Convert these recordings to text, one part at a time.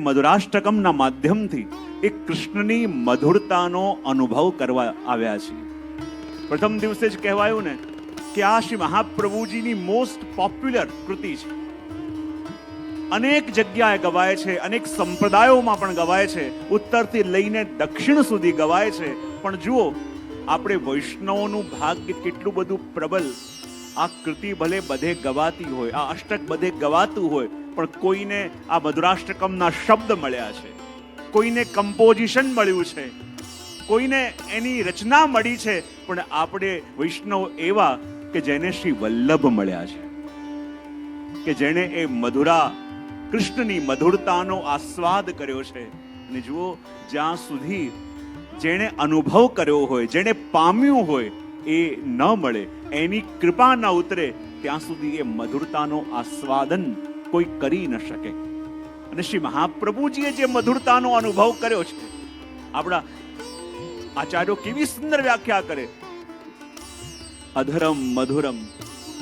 મધુરાષ્ટકમના માધ્યમથી એક કૃષ્ણની મધુરતાનો અનુભવ કરવા આવ્યા છીએ. પ્રથમ દિવસે જ કહેવાયું ને કે આ શ્રી મહાપ્રભુજીની મોસ્ટ પોપ્યુલર કૃતિ છે. અનેક જગ્યાએ ગવાય છે, અનેક સંપ્રદાયોમાં પણ ગવાય છે, ઉત્તરથી લઈને દક્ષિણ સુધી ગવાય છે. પણ જુઓ, આપણે વૈષ્ણવોનું ભાગ્ય કેટલું બધું પ્રબલ. આ કૃતિ ભલે બધે ગવાતી હોય, આ અષ્ટક બધે ગવાતું હોય, પણ કોઈને આ મધુરાષ્ટકમના શબ્દ મળ્યા છે, કોઈને કમ્પોઝિશન મળ્યું છે, કોઈને એની રચના મળી છે. પણ આપણે વૈષ્ણવ એવા કે જેને શ્રી વલ્લભ મળ્યા છે, કે જેણે એ મધુરા કૃષ્ણની મધુરતાનો આસ્વાદ કર્યો છે. અને જુઓ, જ્યાં સુધી જેણે અનુભવ કર્યો હોય, જેણે પામ્યું હોય, એ ન મળે, એની કૃપા ન ઉતરે, ત્યાં સુધી એ મધુરતાનો આસ્વાદન કોઈ કરી ન શકે. અને શ્રી મહાપ્રભુજીએ જે મધુરતાનો અનુભવ કર્યો છે, આપણા આચાર્યો કેવી સુંદર વ્યાખ્યા કરે, અધરમ મધુરમ.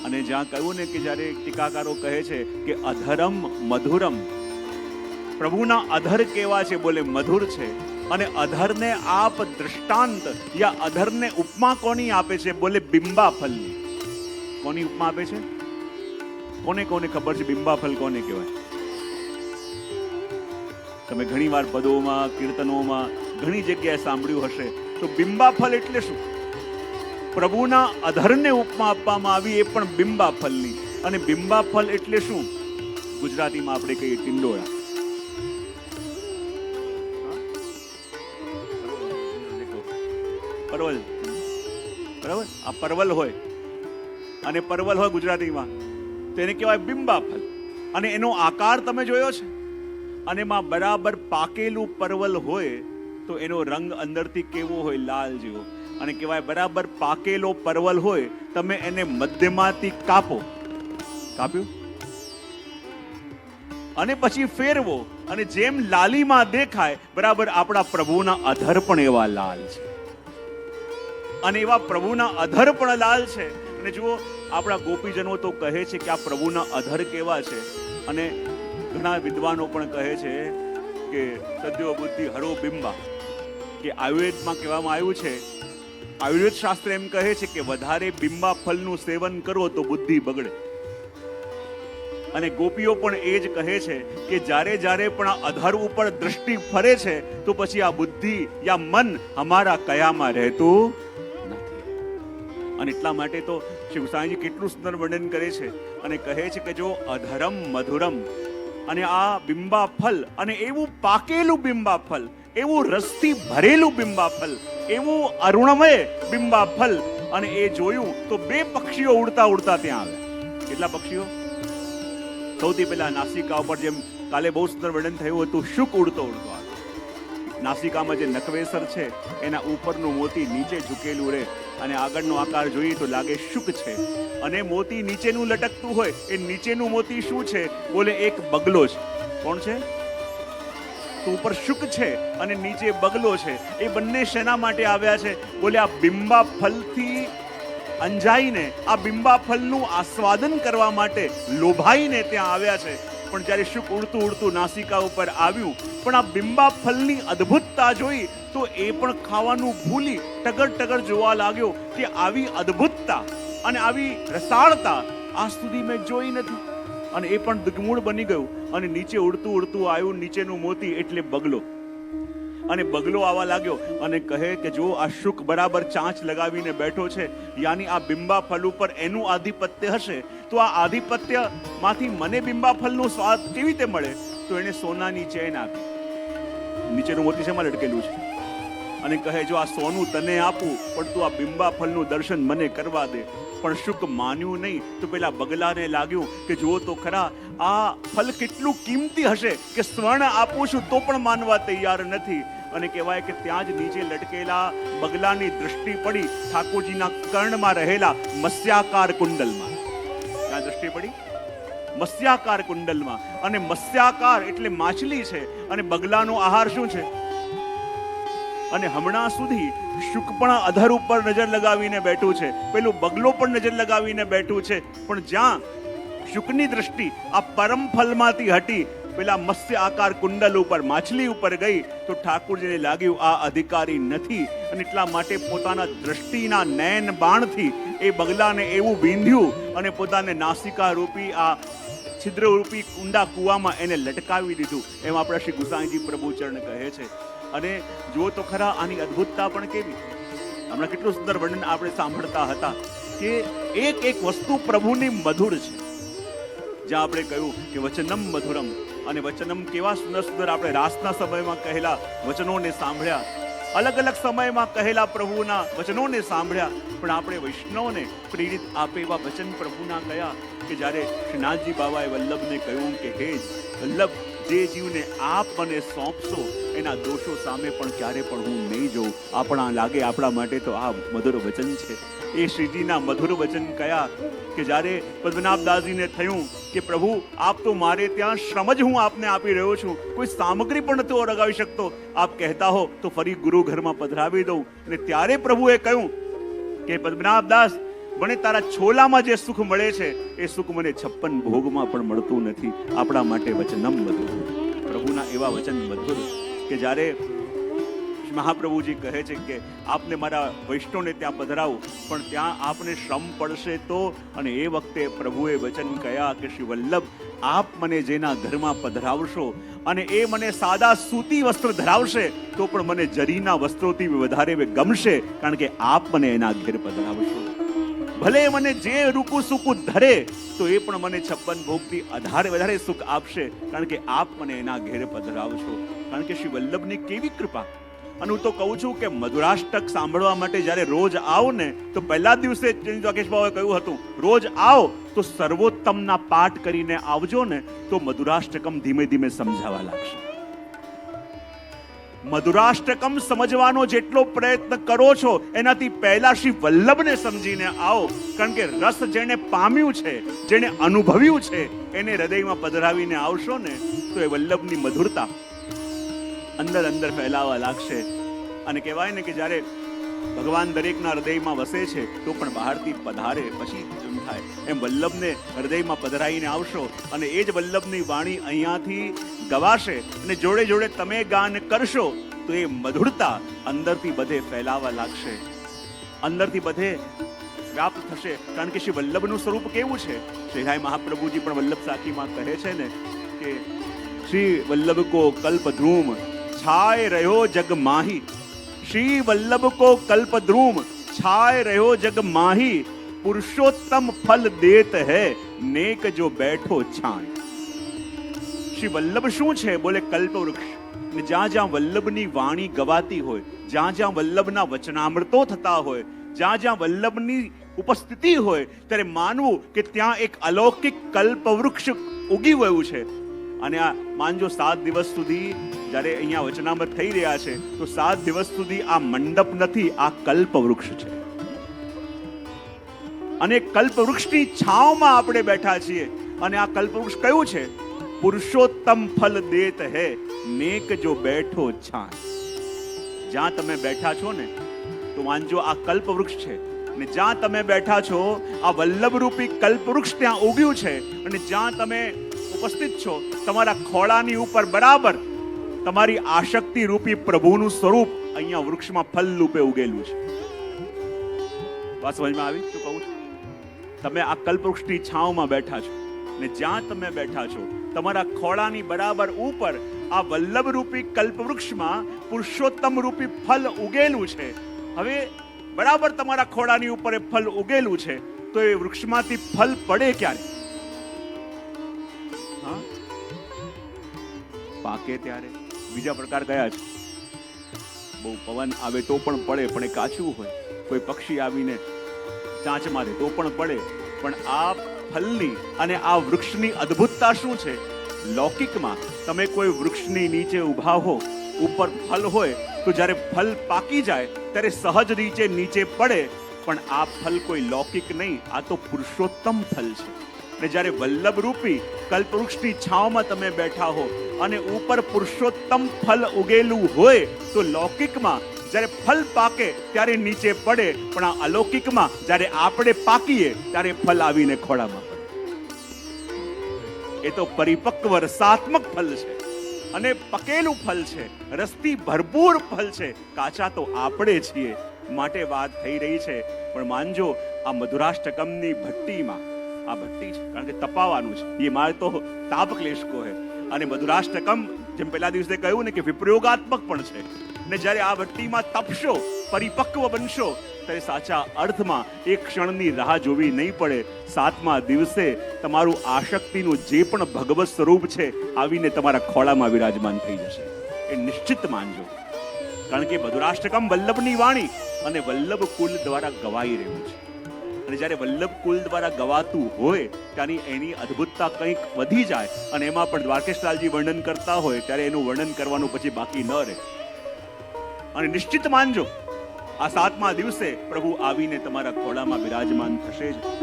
અને જ્યાં કહ્યું ને કે જ્યારે ટીકાકારો કહે છે કે અધરમ મધુરમ, પ્રભુના અધર કેવા છે, બોલે મધુર છે. અને અધરને આપ દૃષ્ટાંત યા અધરને ઉપમા કોની આપે છે, બોલે બિંબા ફલની. કોની ઉપમા આપે છે? કોને કોને ખબર છે બિંબા ફલ કોને કહેવાય? તમે ઘણી વાર પદોમાં, કીર્તનોમાં ઘણી જગ્યાએ સાંભળ્યું હશે. તો બિંબા ફલ એટલે શું? પ્રભુના અધરને ઉપમા આપવામાં આવી, એ પણ બિંબા ફલની. અને બિંબા ફલ એટલે શું? ગુજરાતીમાં આપણે કહીએ ટિંડોળા. પરવલ, બરાબર? આ પરવલ હોય, અને પરવલ હોય ગુજરાતીમાં, તો એને કહેવાય બિંબા ફલ. અને એનો આકાર તમે જોયો છે? અને એમાં બરાબર પાકેલું પરવલ હોય તો એનો રંગ અંદરથી કેવો હોય? લાલ જેવો. અને કહેવાય બરાબર પાકેલો પરવલ હોય, તમે એને મધ્યમાંથી કાપ્યું અને પછી ફેરવો, અને જેમ લાલીમાં દેખાય, બરાબર આપણા પ્રભુના અધર પણ એવા લાલ છે. અને એવા પ્રભુના અધર પણ લાલ છે. અને જુઓ, આપણા ગોપીજનો તો કહે છે કે આ પ્રભુના અધર કેવા છે. અને ઘણા વિદ્વાનો પણ કહે છે કે સદ્યો બુદ્ધિ હરો બિંબા, કે આયુર્વેદમાં કહેવામાં આવ્યું છે, આયુર્વેદ શાસ્ત્ર એમ કહે છે કે વધારે બિંબા ફલનું સેવન કરો તો બુદ્ધિ બગડે. અને ગોપીઓ પણ એ જ કહે છે કે જ્યારે જ્યારે પણ આ અધર ઉપર દ્રષ્ટિ ફરે છે, તો પછી આ બુદ્ધિ યા મન અમારા કયામાં રહેતું નથી. અને એટલા માટે તો શ્રી ગુસાઈજી કેટલું સુંદર વર્ણન કરે છે અને કહે છે કે જો અધરમ મધુરમ, અને આ બિંબા ફલ, અને એવું પાકેલું બિંબા ફલ, એવું રસથી ભરેલું બિંબા ફલ, એવું અરુણમય બિંબા ફલ. અને એ જોયું તો બે પક્ષીઓ ઉડતા ઉડતા ત્યાં આવ્યા. કેટલા પક્ષીઓ? સૌથી પહેલા નાસિકા ઉપર, જેમ કાલે બહુ સુંદર વર્ણન થયું હતું, શુક ઉડતો ઉડતો આવ્યો. નાસિકામાં જે નકવેસર છે, એના ઉપરનું મોતી નીચે ઝૂકેલું રહે, અને આગળનો આકાર જોઈએ તો લાગે શુક છે. અને મોતી નીચેનું લટકતું હોય, એ નીચેનું મોતી શું છે? બોલે એક બગલો છે. કોણ છે? તો ઉપર શુક છે અને નીચે બગલો છે. એ બંને શેના માટે આવ્યા છે? બોલે આ બિંબા ફલથી અંજાઈને, આ બિંબા ફલનું આસ્વાદન કરવા માટે લોભાઈને ત્યાં આવ્યા છે. પણ જ્યારે શુક ઉડતું ઉડતું નાસિકા ઉપર આવ્યું, પણ આ બિંબા ફલની અદ્ભુતતા જોઈ તો એ પણ ખાવાનું ભૂલી ટગર ટગર જોવા લાગ્યો કે આવી અદ્ભુતતા અને આવી રસાળતા આજ સુધી મેં જોઈ નથી. અને એ પણ દિગ્મૂળ બની ગયું. અને નીચે ઉડતું ઉડતું આવ્યું, નીચેનું મોતી એટલે બગલો. અને બગલો આવવા લાગ્યો અને કહે કે જો આ શુક બરાબર ચાંચ લગાવીને બેઠો છે, યાની આ બિંબા ફલ ઉપર એનું આધિપત્ય હશે, તો આ આધિપત્યમાંથી મને બિંબા ફલનો સ્વાદ કેવી રીતે મળે? તો એને સોનાની ચેન આપી. નીચેનું મોતી શેમાં લટકેલું છે? અને કહે જો આ સોનું તને આપું, પણ તું આ બિંબા ફલનું દર્શન મને કરવા દે. પણ શુક માન્યું નહીં. તો પેલા બગલાને લાગ્યું કે જુઓ તો ખરા, આ ફલ કેટલું કિંમતી હશે કે સ્વર્ણ આપું છું તો પણ માનવા તૈયાર નથી. અને કહેવાય કે ત્યાં જ નીચે લટકેલા બગલાની દૃષ્ટિ પડી ઠાકોરજીના કર્ણમાં રહેલા મત્સ્યાકાર કુંડલમાં. ત્યાં દૃષ્ટિ પડી મત્સ્યાકાર કુંડલમાં. અને મત્સ્યાકાર એટલે માછલી છે, અને બગલાનો આહાર શું છે? અને હમણાં સુધી શુક પણ અધર ઉપર નજર લગાવીને બેઠું છે, પેલું બગલો પણ નજર લગાવીને બેઠું છે. પણ જ્યાં શુકની દ્રષ્ટિ આ પરમ ફલમાંથી હટી પેલા મત્સ્ય આકાર કુંડલ ઉપર માછલી ઉપર ગઈ તો ઠાકોરજીને લાગ્યું આ અધિકારી નથી, અને એટલા માટે પોતાના દ્રષ્ટિના નયન બાણથી એ બગલાને એવું બીંધ્યું અને પોતાને નાસિકા રૂપી આ છિદ્ર રૂપી ઊંડા કૂવામાં એને લટકાવી દીધું. એમ આપણા શ્રી ગુસાઈજી પ્રભુચરણ કહે છે. અને જુઓ તો ખરા આની અદ્ભુતતા પણ કેવી. હમણાં કેટલું સુંદર વર્ણન આપણે સાંભળતા હતા કે એક એક વસ્તુ પ્રભુની મધુર છે. જ્યાં આપણે કહ્યું કે વચનમ મધુરમ, અને વચનમ કેવા સુંદર સુંદર આપણે રાસના સમયમાં કહેલા વચનોને સાંભળ્યા, અલગ અલગ સમયમાં કહેલા પ્રભુના વચનોને સાંભળ્યા, પણ આપણે વૈષ્ણવને પ્રેરિત આપે એવા વચન પ્રભુના કયા કે જ્યારે શ્રીનાથજી બાબાએ વલ્લભને કહ્યું કે હે વલ્લભ, જે જીવને આપ મને સોંપશો એના દોષો સામે પણ ક્યારે પણ હું નહીં જોઉં. આપણા લાગે આપણા માટે તો આ મધુર વચન છે. એ શ્રીજીના મધુર વચન કયા કે જ્યારે પદ્મનાભદાસજીને થયું કે પ્રભુ આપ તો મારે ત્યાં શ્રમ જ હું આપને આપી રહ્યો છું, કોઈ સામગ્રી પણ નથી લગાવી શકતો, આપ કહેતા હો તો ફરી ગુરુ ઘરમાં પધરાવી દઉં. અને ત્યારે પ્રભુએ કહ્યું કે પદ્મનાભદાસ, મને તારા છોલામાં જે સુખ મળે છે એ સુખ મને 56 ભોગમાં પણ મળતું નથી. આપણા માટે વચનમ મધુર. પ્રભુના એવા વચન મધુર કે જ્યારે મહાપ્રભુજી કહે છે કે આપને મારા વૈષ્ણવને ત્યાં પધરાવું, પણ ત્યાં આપને શ્રમ પડશે તો. અને એ વખતે પ્રભુએ વચન કયા કે શ્રી વલ્લભ, આપ મને જેના ઘરમાં પધરાવશો અને એ મને સાદા સૂતી વસ્ત્ર ધરાવશે તો પણ મને જરીના વસ્ત્રોથી વધારે ગમશે, કારણ કે આપ મને એના ઘેર પધરાવશો. ભલે મને જે રૂકું સૂકું ધરે તો એ પણ મને 56 ભોગથી વધારે સુખ આપશે, કારણ કે આપ મને એના ઘેર પધરાવશો. કારણ કે શ્રી વલ્લભની કેવી કૃપા. અને હું તો કહું છું કે મધુરાષ્ટક સાંભળવા માટે જ્યારે રોજ આવો ને તો પહેલા દિવસે રાકેશ બાબાએ કહ્યું હતું, રોજ આવો તો સર્વોત્તમના પાઠ કરીને આવજો ને તો મધુરાષ્ટકમ ધીમે ધીમે સમજાવવા લાગશે. મધુરાષ્ટકમ સમજવાનો જેટલો પ્રયત્ન કરો છો એનાથી પહેલા શ્રી વલ્લભને સમજીને આવો, કારણ કે રસ જેને પામ્યું છે, જેને અનુભવ્યું છે, એને હૃદયમાં પધરાવીને આવશો ને તો એ વલ્લભની મધુરતા અંદર અંદર ફેલાવા લાગશે. અને કહેવાય ને કે જ્યારે ભગવાન દરેકના હૃદયમાં વસે છે તો પણ બહારથી પધારે પછી એમ થાય, એમ વલ્લભને હૃદયમાં પધરાઈને આવશો અને એ જ વલ્લભની વાણી અહીંયાથી ગવાશે અને જોડે જોડે તમે ગાન કરશો તો એ મધુરતા અંદરથી બધે ફેલાવા લાગશે, અંદરથી બધે વ્યાપ્ત થશે. કારણ કે શ્રી વલ્લભનું સ્વરૂપ કેવું છે. શ્રી મહાપ્રભુજી પણ વલ્લભ સાખીમાં કહે છે ને કે શ્રી વલ્લભ કો કલ્પ ધ્રુમ છાય રહ્યો જગ માહી, શ્રી વલ્લભ કો કલ્પ ધ્રુમ છાય રહ્યો જગ માહી, પુરુષોત્તમ ફલ દેત હૈ નેક જો બેઠો છાય. શ્રી વલ્લભ શું છે? બોલે કલ્પ વૃક્ષ. ને જ્યાં જ્યાં વલ્લભની વાણી ગવાતી હોય, જ્યાં જ્યાં વલ્લભના વચનામૃતો થતા હોય, જ્યાં જ્યાં વલ્લભની ઉપસ્થિતિ હોય, ત્યારે માનવું કે ત્યાં એક અલૌકિક કલ્પ વૃક્ષ ઉગી ગયું છે. અને આ માનજો 7 દિવસ સુધી જ્યારે અહીંયા વચનામૃત થઈ રહ્યા છે તો 7 દિવસ સુધી આ મંડપ નથી, આ કલ્પ વૃક્ષ છે. અને કલ્પ વૃક્ષની છાવમાં આપણે બેઠા છીએ. અને આ કલ્પ વૃક્ષ કયું છે? પુરુષોત્તમ ફલ દેત હૈ નેક જો બેઠો છાય. જ્યાં તમે બેઠા છો ને તો માનજો આ કલ્પ વૃક્ષ છે. અને જ્યાં તમે બેઠા છો આ વલ્લભ રૂપી કલ્પ વૃક્ષ ત્યાં ઉગ્યું છે. અને જ્યાં તમે ઉપસ્થિત છો તમારા ખોળાની ઉપર બરાબર તમારી આશક્તિ રૂપી પ્રભુનું સ્વરૂપ અહીંયા વૃક્ષમાં ફલ રૂપે ઉગેલું છે. વાત સમજમાં આવી શું કહું છું? તમે આ કલ્પવૃક્ષની છાવમાં બેઠા છો ને જ્યાં તમે બેઠા છો તમારા ખોળાની બરાબર ઉપર આ વલ્લભ રૂપી કલ્પવૃક્ષમાં પુરુષોત્તમ રૂપી ફલ ઉગેલું છે. હવે બરાબર તમારા ખોળાની ઉપર એ ફલ ઉગેલું છે તો એ વૃક્ષમાંથી ફલ પડે ક્યારે? પાકે ત્યારે. બીજા પ્રકાર કયા છે? બહુ પવન આવે તો પણ પડે, પણ એ કાચું હોય. કોઈ પક્ષી આવીને ચાંચ મારે તો પણ પડે. પણ આ ફલની અને આ વૃક્ષની અદ્ભુતતા શું છે? લૌકિકમાં તમે કોઈ વૃક્ષની નીચે ઊભા હો, ઉપર ફલ હોય તો જ્યારે ફલ પાકી જાય ત્યારે સહજ રીતે નીચે પડે. પણ આ ફલ કોઈ લૌકિક નહીં, આ તો પુરુષોત્તમ ફલ છે. અને જ્યારે વલ્લભ રૂપી કલ્પવૃક્ષની છાવમાં તમે બેઠા હો અને ઉપર પુરુષોત્તમ ફલ ઉગેલું હોય તો લૌકિકમાં જ્યારે ફલ પાકે ત્યારે નીચે પડે, પણ આ અલૌકિકમાં જ્યારે આપણે પાકીએ ત્યારે ફલ આવીને ખોળામાં પડે. એ તો પરિપક્વ રસાત્મક ફલ છે અને પકેલું ફલ છે, રસથી ભરપૂર ફલ છે. કાચા તો આપણે છીએ. માટે વાત થઈ રહી છે, પણ માનજો આ મધુરાષ્ટકમની ભટ્ટીમાં, આ ભટ્ટી છે કારણ કે તપાવાનું છે, એ માર તો તાપ ક્લેશ કો હે. અને મધુરાષ્ટકમ જેમ પહેલા દિવસે કહ્યું ને કે વિપ્રયોગાત્મક પણ છે. ને જ્યારે આ ભટ્ટીમાં તપશો, પરિપક્વ બનશો, ત્યારે સાચા અર્થમાં એક ક્ષણની રાહ જોવી નહીં પડે. 7મા દિવસે તમારું આશક્તિનું જે પણ ભગવત સ્વરૂપ છે આવીને તમારા ખોળામાં વિરાજમાન થઈ જશે. એ નિશ્ચિત માનજો, કારણ કે મધુરાષ્ટકમ વલ્લભની વાણી અને વલ્લભ કુલ દ્વારા ગવાઈ રહ્યું છે. અને જ્યારે વલ્લભ કુલ દ્વારા ગવાતું હોય ત્યાંની એની અદ્ભુતતા કંઈક વધી જાય. અને એમાં પણ દ્વારકેશલાલજી વર્ણન કરતા હોય ત્યારે એનું વર્ણન કરવાનું પછી બાકી ન રહે. અને નિશ્ચિત માનજો આ 7મા દિવસે પ્રભુ આવીને તમારા ખોળામાં બિરાજમાન થશે જ.